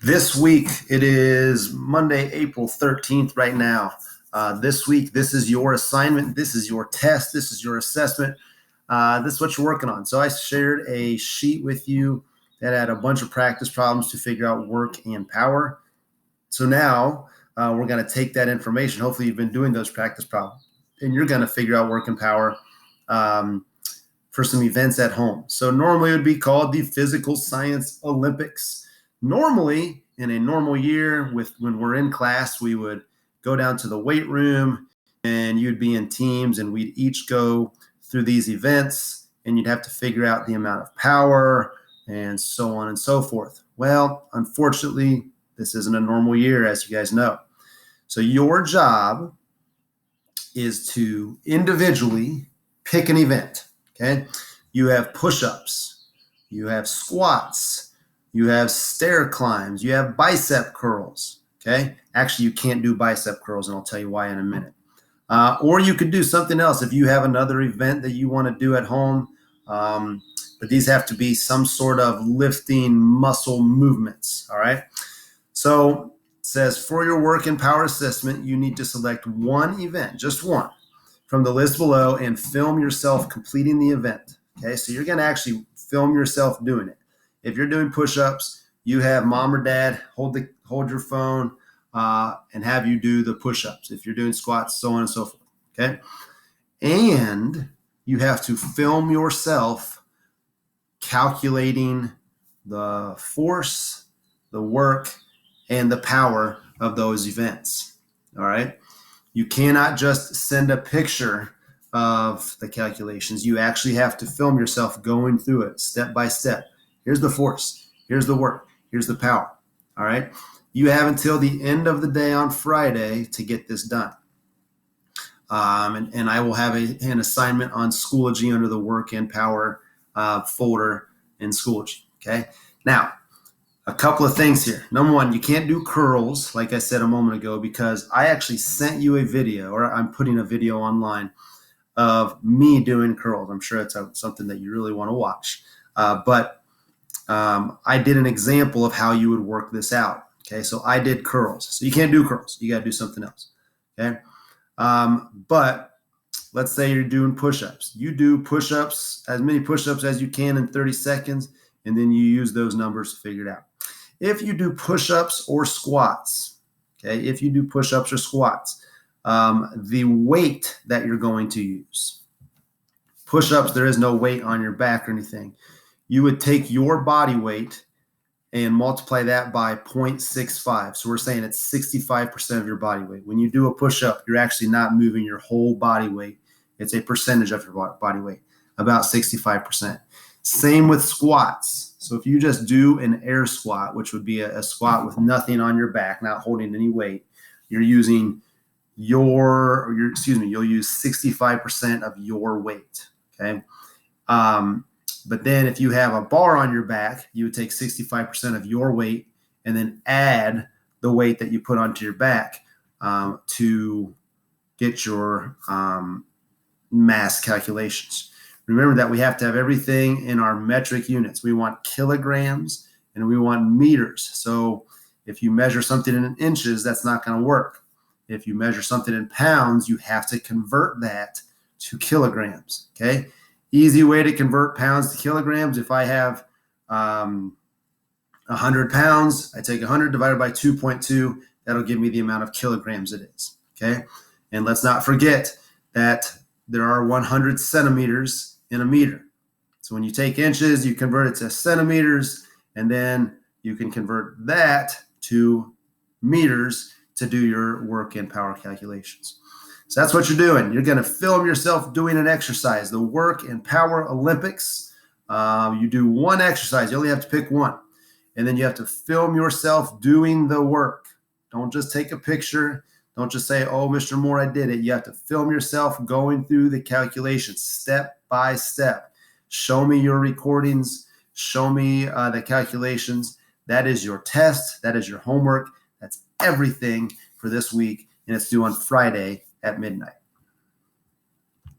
This week, it is Monday, April 13th right now. This week, this is your assignment. This is your test. This is your assessment. This is what you're working on. So I shared a sheet with you that had a bunch of practice problems to figure out work and power. So now we're going to take that information. Hopefully you've been doing those practice problems, and you're going to figure out work and power for some events at home. So normally it would be called the Physical Science Olympics. Normally, in a normal year, when we're in class, we would go down to the weight room and you'd be in teams and we'd each go through these events and you'd have to figure out the amount of power and so on and so forth. Well, unfortunately, this isn't a normal year, as you guys know. So your job is to individually pick an event, okay? You have push-ups, you have squats, you have stair climbs, you have bicep curls, okay? Actually, you can't do bicep curls, and I'll tell you why in a minute. Or you could do something else if you have another event that you want to do at home. But these have to be some sort of lifting muscle movements, all right? So it says for your work and power assessment, you need to select one event, just one, from the list below and film yourself completing the event, okay? So you're going to actually film yourself doing it. If you're doing push-ups, you have mom or dad hold your phone and have you do the push-ups. If you're doing squats, so on and so forth, okay? And you have to film yourself calculating the force, the work, and the power of those events, all right? You cannot just send a picture of the calculations. You actually have to film yourself going through it step by step. Here's the force, here's the work, here's the power, all right? You have until the end of the day on Friday to get this done. And I will have an assignment on Schoology under the work and power folder in Schoology, okay? Now, a couple of things here. Number one, you can't do curls, like I said a moment ago, because I actually sent you a video, or I'm putting a video online of me doing curls. I'm sure it's something that you really want to watch. But I did an example of how you would work this out. Okay, so I did curls. So you can't do curls. You got to do something else. Okay, but let's say you're doing push-ups. You do push-ups, as many push-ups as you can in 30 seconds, and then you use those numbers to figure it out. If you do push-ups or squats, okay, if you do push-ups or squats, the weight that you're going to use. Push-ups, there is no weight on your back or anything. You would take your body weight and multiply that by 0.65. So we're saying it's 65% of your body weight. When you do a push-up, you're actually not moving your whole body weight. It's a percentage of your body weight, about 65%. Same with squats. So if you just do an air squat, which would be a squat with nothing on your back, not holding any weight, you're using you'll use 65% of your weight, okay? But then if you have a bar on your back, you would take 65% of your weight and then add the weight that you put onto your back to get your mass calculations. Remember that we have to have everything in our metric units. We want kilograms and we want meters. So if you measure something in inches, that's not going to work. If you measure something in pounds, you have to convert that to kilograms, okay? Easy way to convert pounds to kilograms. If I have 100 pounds, I take 100 divided by 2.2. That'll give me the amount of kilograms it is, okay? And let's not forget that there are 100 centimeters in a meter. So when you take inches, you convert it to centimeters, and then you can convert that to meters to do your work and power calculations. So that's what you're doing. You're going to film yourself doing an exercise, the Work and Power Olympics. You do one exercise. You only have to pick one. And then you have to film yourself doing the work. Don't just take a picture. Don't just say, oh, Mr. Moore, I did it. You have to film yourself going through the calculations step by step. Show me your recordings. Show me the calculations. That is your test. That is your homework. That's everything for this week. And it's due on Friday at midnight.